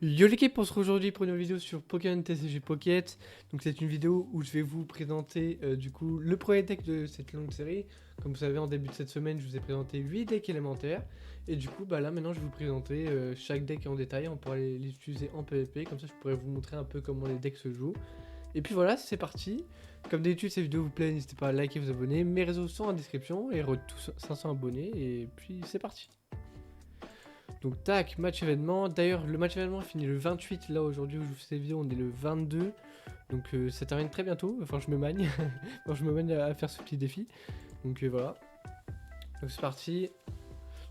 Yo l'équipe, on se retrouve aujourd'hui pour une vidéo sur Pokémon TCG Pocket. Donc c'est une vidéo où je vais vous présenter du coup le premier deck de cette longue série. Comme vous savez, en début de cette semaine, je vous ai présenté 8 decks élémentaires. Et du coup, bah là maintenant je vais vous présenter chaque deck en détail. On pourra les utiliser en PvP, comme ça je pourrais vous montrer un peu comment les decks se jouent. Et puis voilà, c'est parti. Comme d'habitude, si cette vidéo vous plaît, n'hésitez pas à liker, vous abonner. Mes réseaux sont en description et tous 500 abonnés. Et puis c'est parti. Donc tac, match événement. D'ailleurs, le match événement finit le 28. Là, aujourd'hui où je vous fais cette vidéo, on est le 22. Donc ça termine très bientôt. Enfin, je me magne. Enfin, je me magne à faire ce petit défi. Donc voilà. Donc c'est parti.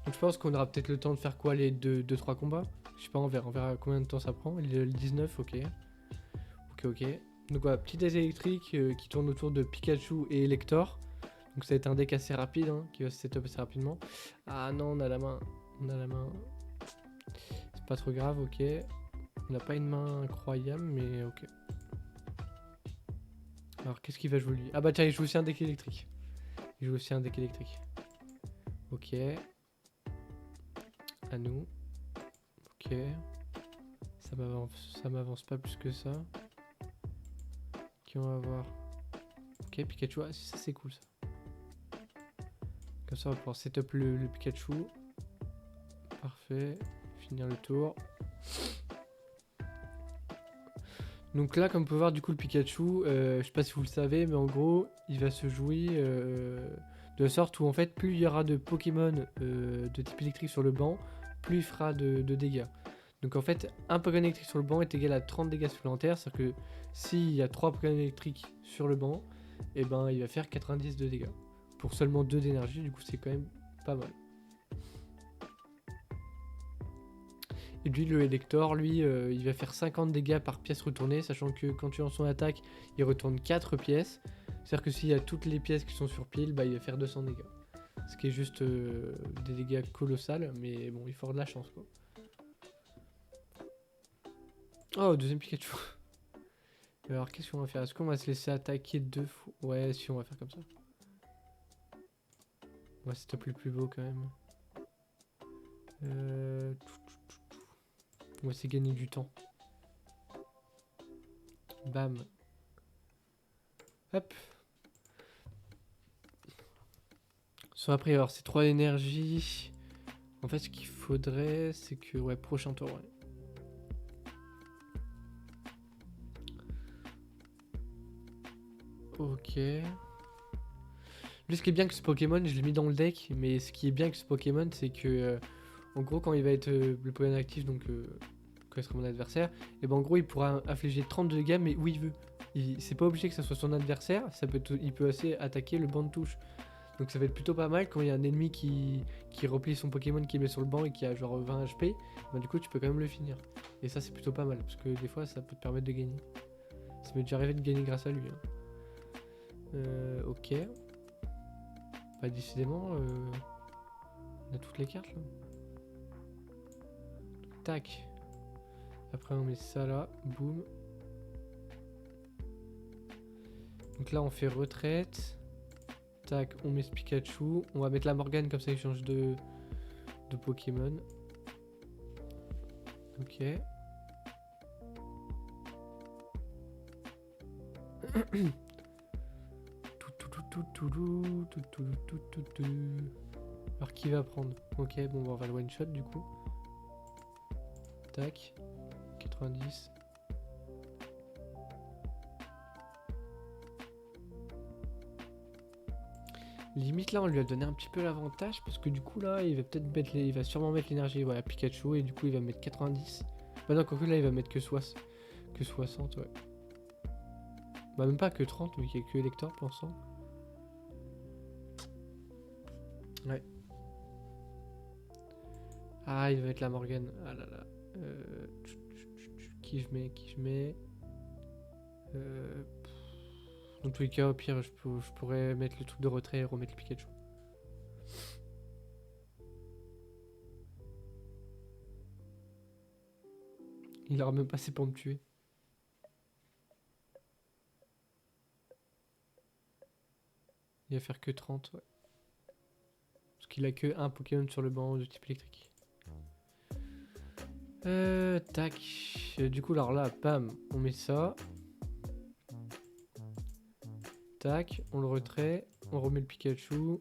Donc je pense qu'on aura peut-être le temps de faire quoi, les 2-3 combats. Je sais pas, on verra combien de temps ça prend. Il est le 19, ok. Ok. Donc voilà, petit deck électrique qui tourne autour de Pikachu et Elector. Donc ça va être un deck assez rapide, hein, qui va se setup assez rapidement. Ah non, on a la main. On a la main. C'est pas trop grave, ok. On n'a pas une main incroyable, mais ok. Alors, qu'est-ce qu'il va jouer lui? Ah bah tiens, il joue aussi un deck électrique. Il joue aussi un deck électrique. Ok. À nous. Ok. Ça m'avance pas plus que ça. Qui on va voir? Ok, Pikachu. Ah, ça c'est cool ça. Comme ça, on va pouvoir setup le Pikachu. Parfait. Finir le tour. Donc là, comme vous pouvez voir, du coup, le Pikachu, je sais pas si vous le savez, mais en gros, il va se jouer de la sorte où, en fait, plus il y aura de Pokémon de type électrique sur le banc, plus il fera de dégâts. Donc en fait, un Pokémon électrique sur le banc est égal à 30 dégâts supplémentaires, c'est-à-dire que s'il y a 3 Pokémon électriques sur le banc, et ben il va faire 90 de dégâts. Pour seulement 2 d'énergie, du coup, c'est quand même pas mal. Et lui, le Elector, lui, il va faire 50 dégâts par pièce retournée, sachant que quand tu lances son attaque, il retourne 4 pièces. C'est-à-dire que s'il y a toutes les pièces qui sont sur pile, bah, il va faire 200 dégâts. Ce qui est juste des dégâts colossales, mais bon, il faut avoir de la chance, quoi. Oh, deuxième Pikachu. Alors, qu'est-ce qu'on va faire? Est-ce qu'on va se laisser attaquer 2 fois? Ouais, si, on va faire comme ça. On va setup le plus beau, quand même. On va essayer de gagner du temps. Bam. Hop. Soit après, alors, c'est 3 énergies. En fait, ce qu'il faudrait, c'est que... Ouais, prochain tour, ouais. Ok. Lui, ce qui est bien que ce Pokémon, je l'ai mis dans le deck, mais ce qui est bien que ce Pokémon, c'est que... en gros, quand il va être le Pokémon actif, donc... quand il sera mon adversaire, et ben en gros, il pourra infliger 30 de dégâts, mais où il veut. C'est pas obligé que ce soit son adversaire, il peut aussi attaquer le banc de touche. Donc ça va être plutôt pas mal quand il y a un ennemi qui replie son Pokémon qui met sur le banc et qui a genre 20 HP, ben du coup tu peux quand même le finir. Et ça c'est plutôt pas mal, parce que des fois ça peut te permettre de gagner. Ça m'est déjà arrivé de gagner grâce à lui. Hein. Ok. Bah décidément, on a toutes les cartes là. Tac. Après on met ça là, boum. Donc là on fait retraite. Tac, on met ce Pikachu. On va mettre la Morgane comme ça il change de Pokémon. Ok. Alors qui va prendre? Ok, bon on va le one shot du coup. Tac. 90. Limite là on lui a donné un petit peu l'avantage parce que du coup là il va peut-être mettre il va sûrement mettre l'énergie, voilà, Pikachu, et du coup il va mettre 90. Bah non, quoique là il va mettre que 60, ouais. Bah même pas que 30, mais il y a que Elector pour l'instant. Ouais. Ah, il va mettre la Morgane. Ah là là. Qui je mets Dans tous les cas, au pire, je pourrais mettre le truc de retrait et remettre le Pikachu. Il aura même pas assez pour me tuer. Il va faire que 30, ouais. Parce qu'il a que un Pokémon sur le banc de type électrique. Tac. Du coup, alors là, bam, on met ça. Tac, on le retrait. On remet le Pikachu.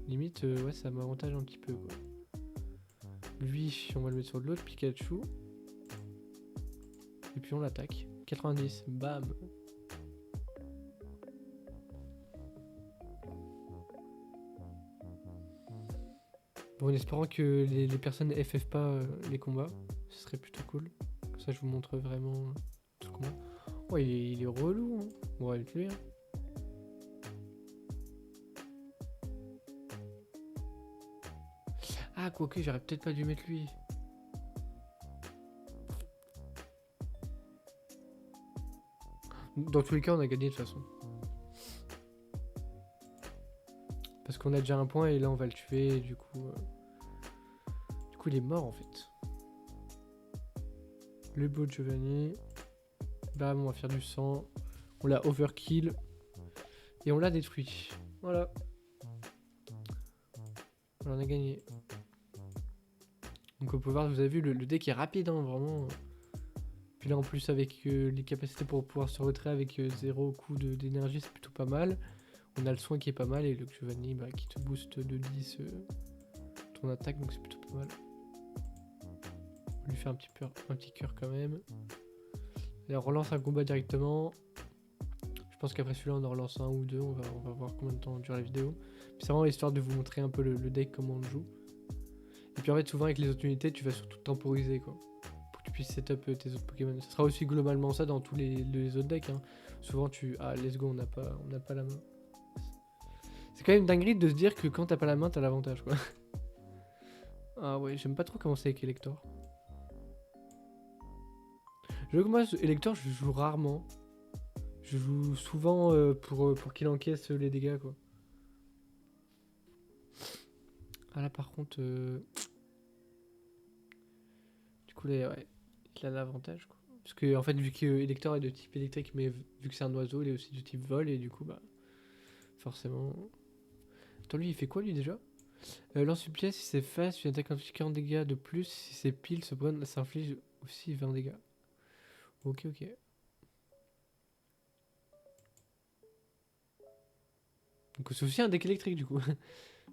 Limite, ouais, ça m'avantage un petit peu, quoi. Lui, on va le mettre sur l'autre Pikachu. Et puis on l'attaque. 90, bam. Bon, en espérant que les personnes ne FF pas les combats. Ce serait plutôt cool. Comme ça, je vous montre vraiment tout le combat. Oh, il est relou. Hein. On va le tuer. Hein. Ah, quoique, j'aurais peut-être pas dû mettre lui. Dans tous les cas, on a gagné de toute façon. Parce qu'on a déjà un point et là, on va le tuer. Et du coup, il est mort en fait. Le beau Giovanni. Bam, on va faire du sang. On l'a overkill. Et on l'a détruit. Voilà. On a gagné. Donc on peut voir, vous avez vu, le deck est rapide, hein, vraiment. Puis là en plus avec les capacités pour pouvoir se retirer avec 0 coût d'énergie, c'est plutôt pas mal. On a le soin qui est pas mal et le Giovanni qui te booste de 10 ton attaque, donc c'est plutôt pas mal. On lui fait un petit cœur quand même. Et on relance un combat directement. Je pense qu'après celui-là on en relance un ou deux, on va voir combien de temps dure la vidéo. Puis c'est vraiment histoire de vous montrer un peu le deck, comment on le joue. Et puis en fait souvent avec les autres unités tu vas surtout temporiser quoi. Pour que tu puisses setup tes autres Pokémon. Ce sera aussi globalement ça dans tous les autres decks. Hein. Souvent ah let's go, on n'a pas la main. C'est quand même dinguerie de se dire que quand t'as pas la main t'as l'avantage quoi. Ah ouais, j'aime pas trop commencer avec Elector. Je veux que moi Elector je joue rarement. Je joue souvent pour qu'il encaisse les dégâts quoi. Ah là par contre du coup là ouais, il a l'avantage quoi. Parce que en fait vu que Elector est de type électrique mais vu que c'est un oiseau il est aussi de type vol et du coup bah forcément. Attends lui il fait quoi lui déjà? Lance une pièce si c'est face, une attaque inflige 40 dégâts de plus, si c'est pile ce point ça inflige aussi 20 dégâts. Ok. Donc c'est aussi un deck électrique du coup.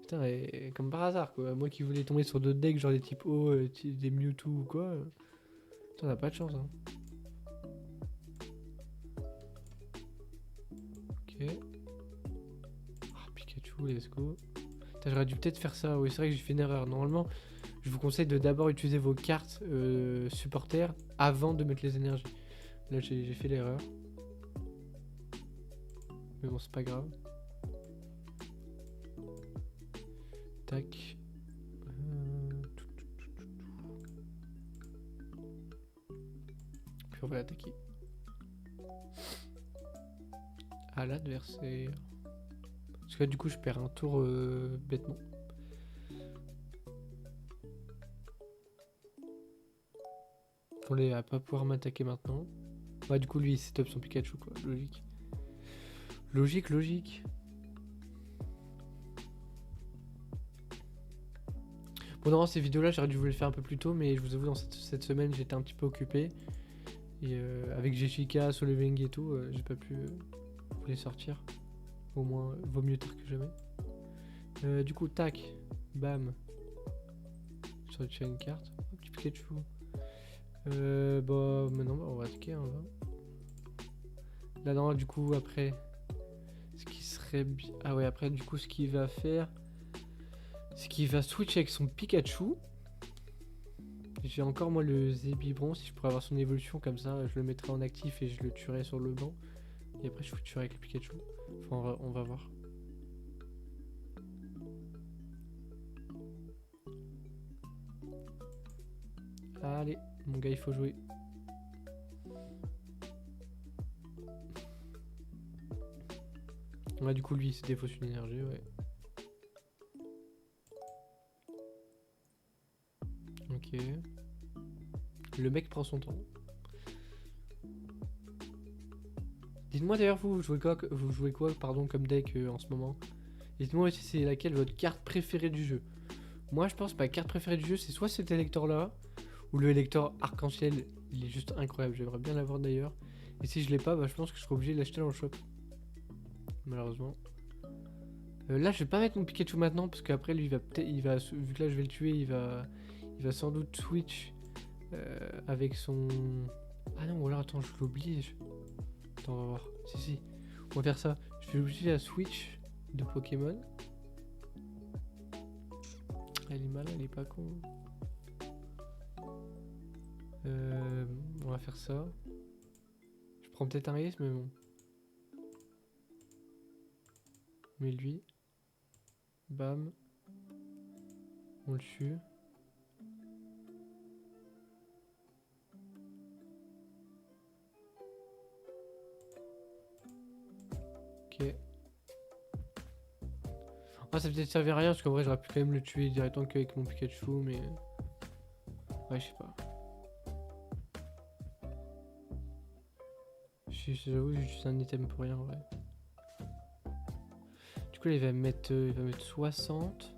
Putain, et comme par hasard quoi. Moi qui voulais tomber sur d'autres decks, genre des types O, des Mewtwo ou quoi. Putain, on a pas de chance. Hein. Ok. Ah, Pikachu, let's go. J'aurais dû peut-être faire ça. Oui, c'est vrai que j'ai fait une erreur. Normalement, je vous conseille de d'abord utiliser vos cartes supporters avant de mettre les énergies. Là, j'ai fait l'erreur. Mais bon, c'est pas grave. Tac. Puis on va l'attaquer. À l'adversaire. Parce que là, du coup, je perds un tour bêtement. On va pas pouvoir m'attaquer maintenant. Ouais, du coup, lui, il setup son Pikachu, quoi. Logique. Bon, non, ces vidéos-là, j'aurais dû vous les faire un peu plus tôt, mais je vous avoue, dans cette semaine, j'étais un petit peu occupé. Et avec Jessica, Soleving et tout, j'ai pas pu vous les sortir. Au moins, vaut mieux tard que jamais. Du coup, tac, bam. Je retire une carte. Oh, petit Pikachu. Bah, maintenant, on va attaquer. Hein, là, non, du coup, après, ce qui serait bien. Ah ouais, après, du coup, ce qu'il va faire, c'est qu'il va switch avec son Pikachu. J'ai encore, moi, le Zébibron. Si je pourrais avoir son évolution comme ça, je le mettrais en actif et je le tuerais sur le banc. Et après, je tuerai avec le Pikachu. Enfin, on va voir. Allez, mon gars, il faut jouer. Ouais, du coup, lui, il se défausse une énergie, ouais. Ok. Le mec prend son temps. Dites-moi d'ailleurs, vous jouez quoi comme deck en ce moment. Dites-moi aussi c'est laquelle votre carte préférée du jeu. Moi, je pense que ma carte préférée du jeu, c'est soit cet électeur là, Ou le lecteur arc-en-ciel, il est juste incroyable. J'aimerais bien l'avoir d'ailleurs. Et si je l'ai pas, bah, je pense que je serai obligé de l'acheter dans le shop. Malheureusement. Là, je vais pas mettre mon Pikachu maintenant parce qu'après, lui, il va peut-être, vu que là, je vais le tuer, il va sans doute switch avec son. Ah non, ou alors attends, je l'oublie. Attends, on va voir. Si, on va faire ça. Je vais l'obliger à switch de Pokémon. Elle est malin, elle est pas con. On va faire ça. Je prends peut-être un risque, mais bon. Mais lui. Bam. On le tue. Ok. Ah, ça peut-être servir à rien parce qu'en vrai j'aurais pu quand même le tuer directement qu'avec mon Pikachu, mais. Ouais, je sais pas. J'avoue, j'utilise un item pour rien en vrai. Du coup, là, il va mettre 60.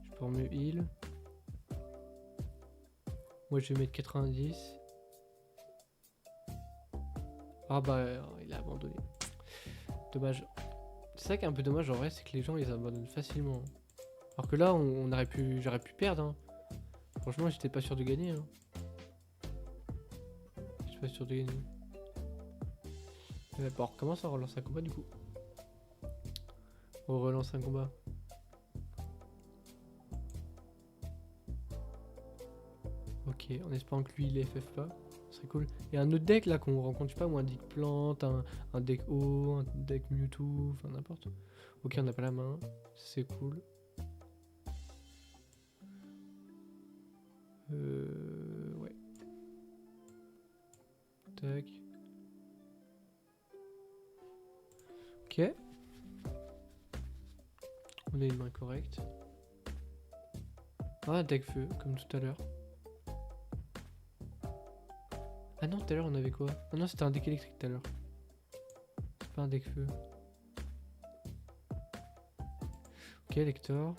Je peux mieux heal. Moi, je vais mettre 90. Ah bah, il a abandonné. Dommage. C'est ça qui est un peu dommage en vrai, c'est que les gens ils abandonnent facilement. Alors que là, j'aurais pu perdre. Hein. Franchement, j'étais pas sûr de gagner. Hein. J'étais pas sûr de gagner. Bon, on recommence à relancer un combat du coup. On relance un combat. Ok, en espérant que lui il FF pas. Ce serait cool. Et un autre deck là qu'on rencontre, je sais pas moi, un deck plante, un deck eau, un deck Mewtwo, enfin n'importe. Ok, on n'a pas la main. C'est cool. Ouais. Tac. Ok. On a une main correcte. Ah, deck feu, comme tout à l'heure. Ah non, tout à l'heure on avait quoi? Ah non, c'était un deck électrique tout à l'heure. C'est pas un deck feu. Ok, lector.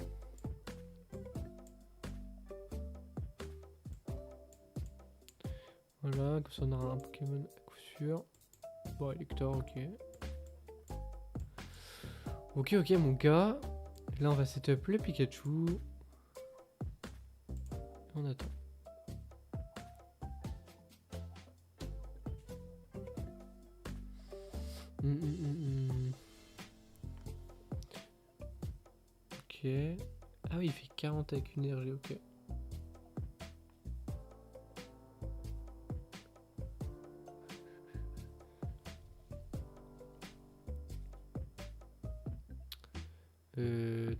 Voilà, comme ça on aura un Pokémon à coup sûr. Bon, lector, ok. Ok, mon gars. Là, on va setup le Pikachu. On attend. Ok. Ah oui, il fait 40 avec une énergie, ok.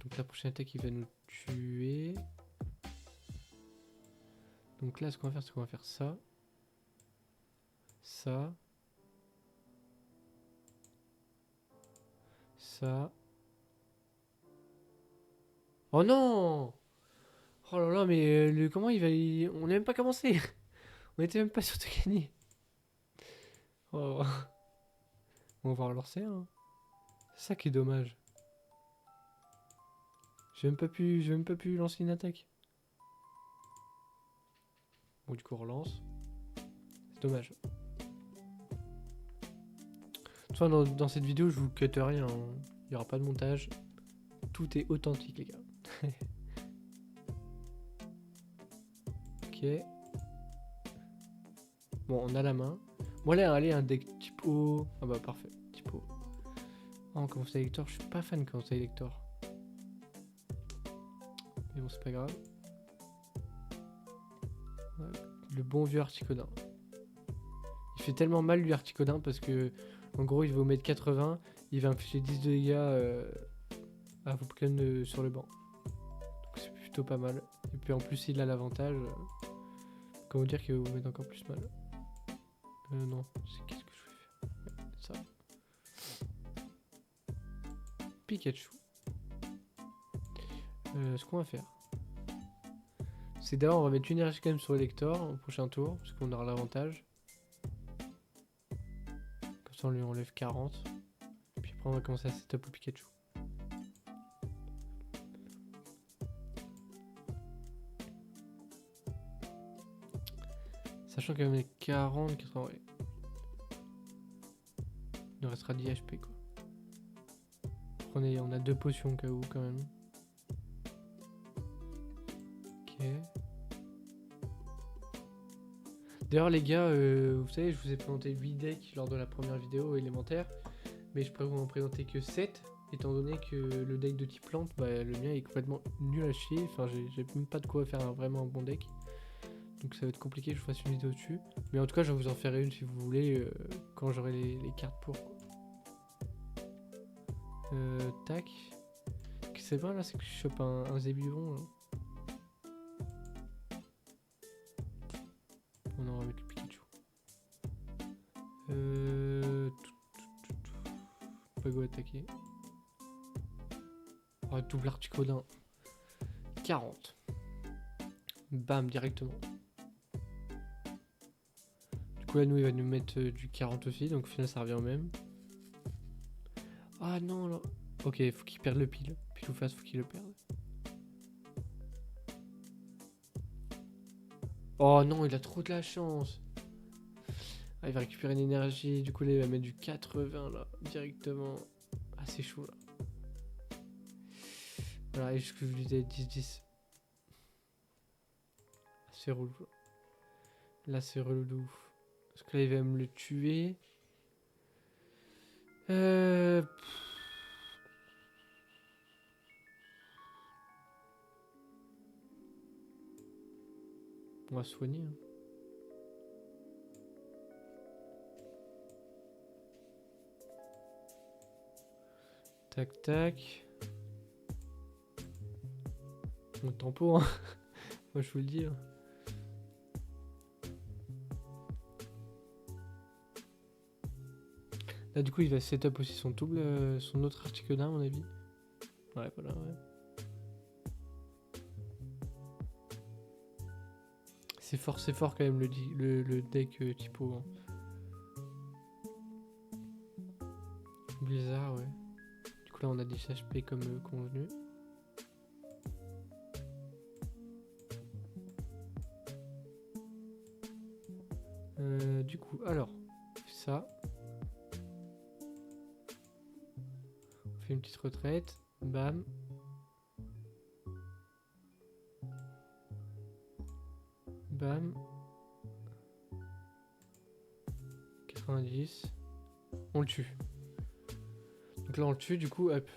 Donc la prochaine attaque, il va nous tuer. Donc là, ce qu'on va faire, c'est qu'on va faire ça. Ça. Ça. Oh non! Oh là là, mais comment il va... On n'a même pas commencé. On était même pas sûr de gagner. Oh. On va relancer, hein. C'est ça qui est dommage. J'ai même pas pu lancer une attaque. Bon, du coup, on relance. C'est dommage. De toute façon, dans cette vidéo, je vous cut rien. Hein. Il n'y aura pas de montage. Tout est authentique, les gars. Ok. Bon, on a la main. Moi, là, allez, un deck type O. Ah bah, parfait. Type O. Oh, commence à Elector. Je suis pas fan quand c'est Elector. Mais bon, c'est pas grave. Ouais, le bon vieux Articodin. Il fait tellement mal, lui, Articodin, parce que, en gros, il va vous mettre 80. Il va infliger 10 de dégâts à vos Pokémon sur le banc. Donc, c'est plutôt pas mal. Et puis, en plus, il a l'avantage. Comment dire qu'il va vous mettre encore plus mal. Non, qu'est-ce que je vais faire? Ouais, ça. Pikachu. Ce qu'on va faire, c'est d'abord on va mettre une énergie quand même sur Elector au prochain tour, parce qu'on aura l'avantage. Comme ça on lui enlève 40. Puis après on va commencer à setup au Pikachu. sachant qu'elle met 40, 80, ouais. Il nous restera 10 HP quoi. On a 2 potions au cas où quand même. Ok. D'ailleurs les gars, vous savez, je vous ai présenté 8 decks lors de la première vidéo élémentaire. Mais je pourrais vous en présenter que 7. Étant donné que le deck de type plante, bah, le mien est complètement nul à chier. Enfin, j'ai même pas de quoi faire vraiment un bon deck. Donc ça va être compliqué que je fasse une vidéo dessus. Mais en tout cas, je vais vous en faire une si vous voulez, quand j'aurai les cartes pour. Tac. C'est vrai là, c'est que je chope un zébivon. Là. On en va mettre le Pikachu. Pas go attaquer. Oh, double Articodin. 40. Bam, directement. Du coup, là, nous, il va nous mettre du 40 aussi. Donc, au final, ça revient au même. Ah non, là. Ok, faut qu'il perde le pile. Pile ou face, faut qu'il le perde. Oh non, il a trop de la chance. Ah, il va récupérer une énergie. Du coup, là, il va mettre du 80 là, directement. Ah, c'est chaud là. Voilà, et ce que je lui disais, 10-10. C'est relou. Là, c'est relou de ouf. Parce que là, il va me le tuer. On va soigner. Hein. Tac, tac. Mon tempo, hein. Moi, je vous le dis. Hein. Là, du coup, il va setup aussi son double, son autre Articodin, à mon avis. Ouais, voilà, ouais. C'est fort quand même le deck typo. Hein. Blizzard, ouais. Du coup, là, on a 10 HP comme convenu. Du coup, alors, ça. On fait une petite retraite. Bam. Bam. 90. On le tue. Donc là, on le tue, du coup, hop.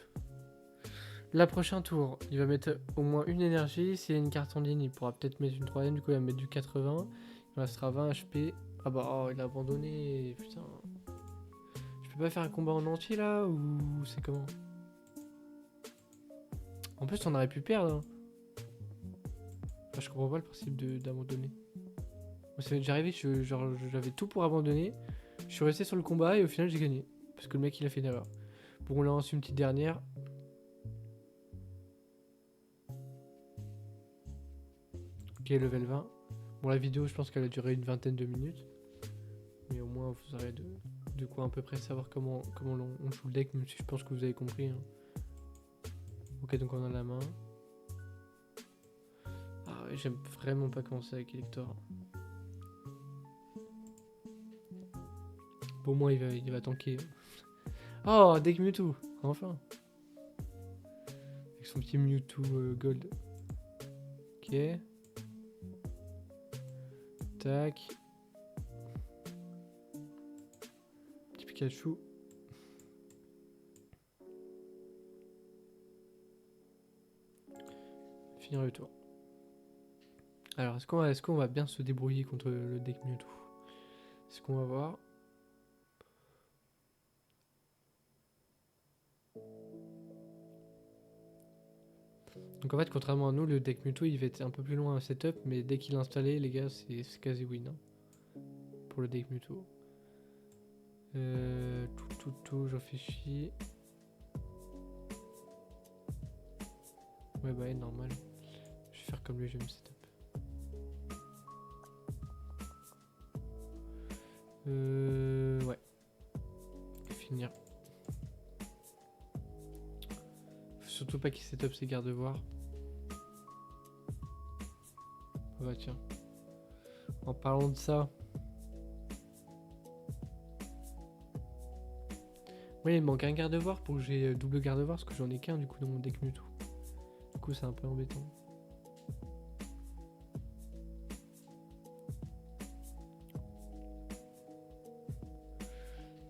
La prochaine tour, il va mettre au moins une énergie. S'il y a une carte en ligne, il pourra peut-être mettre une troisième. Du coup, il va mettre du 80. Il restera 20 HP. Ah bah, oh, il a abandonné. Putain. Je peux pas faire un combat en entier là ou c'est comment? En plus, on aurait pu perdre. Hein. Enfin, je comprends pas le principe d'abandonner. Moi, ça m'est déjà arrivé, j'avais tout pour abandonner. Je suis resté sur le combat et au final, j'ai gagné. Parce que le mec, il a fait une erreur. Bon, on lance une petite dernière. Ok, level 20. Bon, la vidéo, je pense qu'elle a duré une vingtaine de minutes. Mais au moins, vous aurez de quoi à peu près savoir comment on joue le deck, même si je pense que vous avez compris. Hein. Ok, donc on a la main. Ah ouais, j'aime vraiment pas commencer avec Elector. Pour moi, il va tanker. Oh, deck Mewtwo, enfin. Avec son petit Mewtwo Gold. Ok. Tac. Petit Pikachu. Finir le tour. Alors, est-ce qu'on va bien se débrouiller contre le deck Mewtwo? C'est ce qu'on va voir. Donc en fait, contrairement à nous, le deck Mewtwo, il va être un peu plus loin à setup, mais dès qu'il est installé, les gars, c'est quasi win. Hein, pour le deck Mewtwo. Tout, j'en fais chier. Ouais, bah, normal. Je vais faire comme lui, je vais me setup. Ouais. Finir. Faut surtout pas qu'il setup ses gardes-voir. Oh bah tiens. En parlant de ça, Oui, il me manque un garde-voir pour que j'ai double garde-voir parce que j'en ai qu'un du coup dans mon deck Mewtwo. Du coup, c'est un peu embêtant.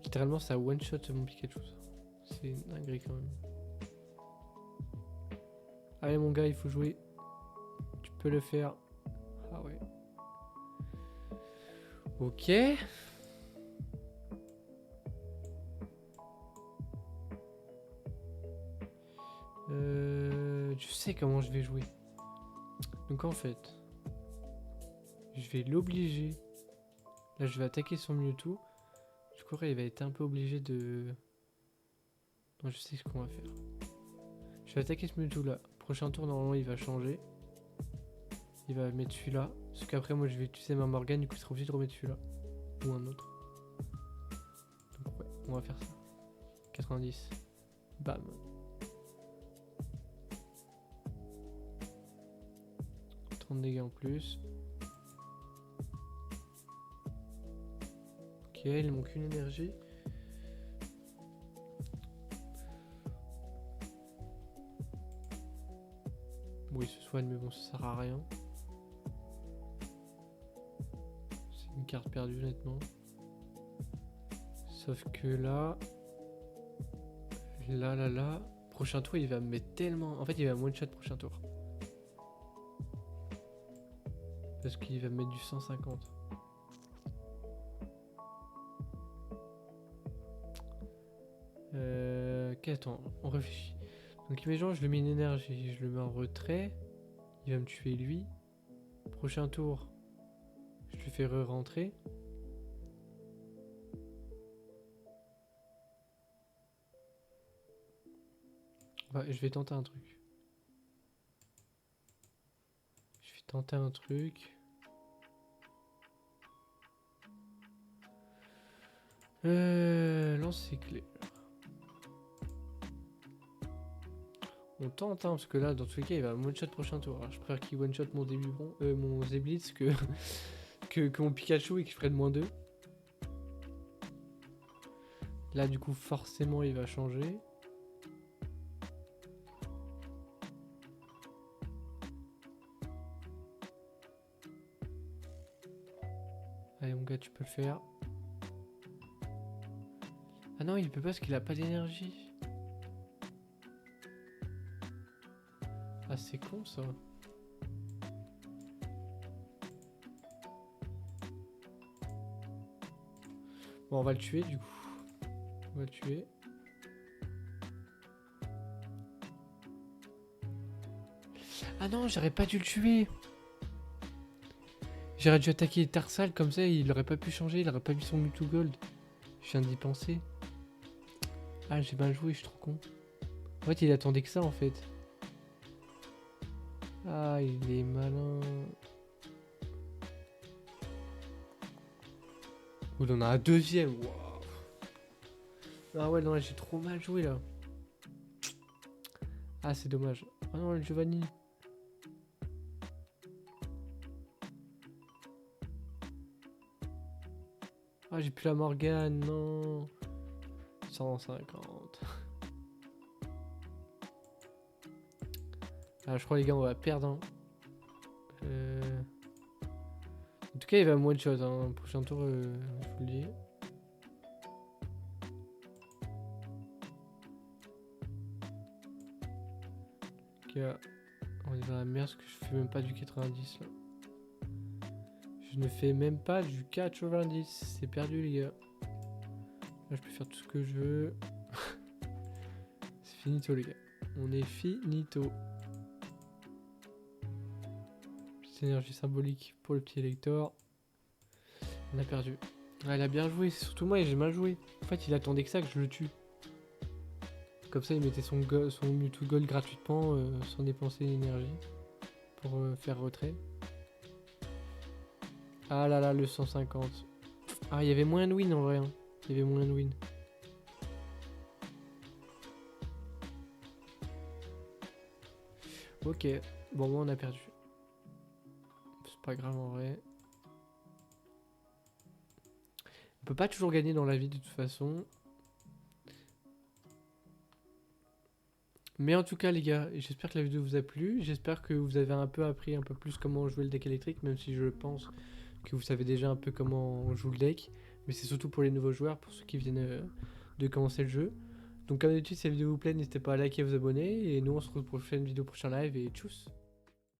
Littéralement, ça one-shot mon Pikachu. C'est une dinguerie quand même. Allez, mon gars, il faut jouer. Tu peux le faire. Ah ouais. Ok. Je sais comment je vais jouer. Donc en fait, je vais l'obliger. Là, je vais attaquer son Mewtwo. Du coup, il va être un peu obligé de... Non, je sais ce qu'on va faire. Je vais attaquer ce Mewtwo là. Prochain tour, normalement, il va changer. Il va mettre celui-là. Parce qu'après, moi, je vais utiliser ma Morgane. Du coup, il sera obligé de remettre celui-là. Ou un autre. Donc, ouais, on va faire ça. 90. Bam. De dégâts en plus. Ok, il manque une énergie. Oui, ce soigne, mais bon, ça sert à rien. C'est une carte perdue, honnêtement. Sauf que là... Là... Prochain tour, il va me mettre tellement... En fait, il va me one-shot prochain tour. Parce qu'il va me mettre du 150. Attends, on réfléchit. Donc imaginons, je le mets une énergie, je le mets en retrait. Il va me tuer lui. Prochain tour, je lui fais re-rentrer. Ouais, je vais tenter un truc. Je vais tenter un truc. Lancer clé. On tente, hein, parce que là, dans tous les cas, il va one-shot prochain tour. Alors, je préfère qu'il one-shot mon mon Zeblitz que mon Pikachu et qu'il ferait de -2. Là, du coup, forcément, il va changer. Allez, mon gars, tu peux le faire. Ah non, il peut pas parce qu'il a pas d'énergie. Ah, c'est con, ça. Bon, on va le tuer, du coup. On va le tuer. Ah non, j'aurais pas dû le tuer. J'aurais dû attaquer Tarsal, comme ça, il aurait pas pu changer, il aurait pas vu son Mewtwo Gold. Je viens d'y penser. Ah, j'ai mal joué, je suis trop con. En fait, il attendait que ça, en fait. Ah, il est malin. Ouh, on en a un deuxième. Wow. Ah ouais, non, j'ai trop mal joué, là. Ah, c'est dommage. Ah non, le Giovanni. Ah, j'ai plus la Morgane, non. 150. Ah, je crois, les gars, on va perdre. Hein. En tout cas, il va me one-shot. Hein. Prochain tour, je vous le dis. Okay. On est dans la merde parce que je fais même pas du 90 là. Je ne fais même pas du 90. C'est perdu, les gars. Là, je peux faire tout ce que je veux. C'est finito, les gars. On est finito. Petite énergie symbolique pour le petit élector. On a perdu. Ah, il a bien joué. C'est surtout moi, j'ai mal joué. En fait, il attendait que ça, que je le tue. Comme ça, il mettait son Mewtwo Gold gratuitement sans dépenser d'énergie pour faire retrait. Ah là là, le 150. Ah, il y avait moins de win en vrai. Hein. Il y avait moins de win. Ok, bon, moi on a perdu. C'est pas grave en vrai. On peut pas toujours gagner dans la vie de toute façon. Mais en tout cas les gars, j'espère que la vidéo vous a plu, j'espère que vous avez un peu appris un peu plus comment jouer le deck électrique, même si je pense que vous savez déjà un peu comment on joue le deck, mais c'est surtout pour les nouveaux joueurs, pour ceux qui viennent de commencer le jeu. Donc comme d'habitude si la vidéo vous plaît, n'hésitez pas à liker et vous abonner, et nous on se retrouve pour une prochaine vidéo, prochain live, et tchuss.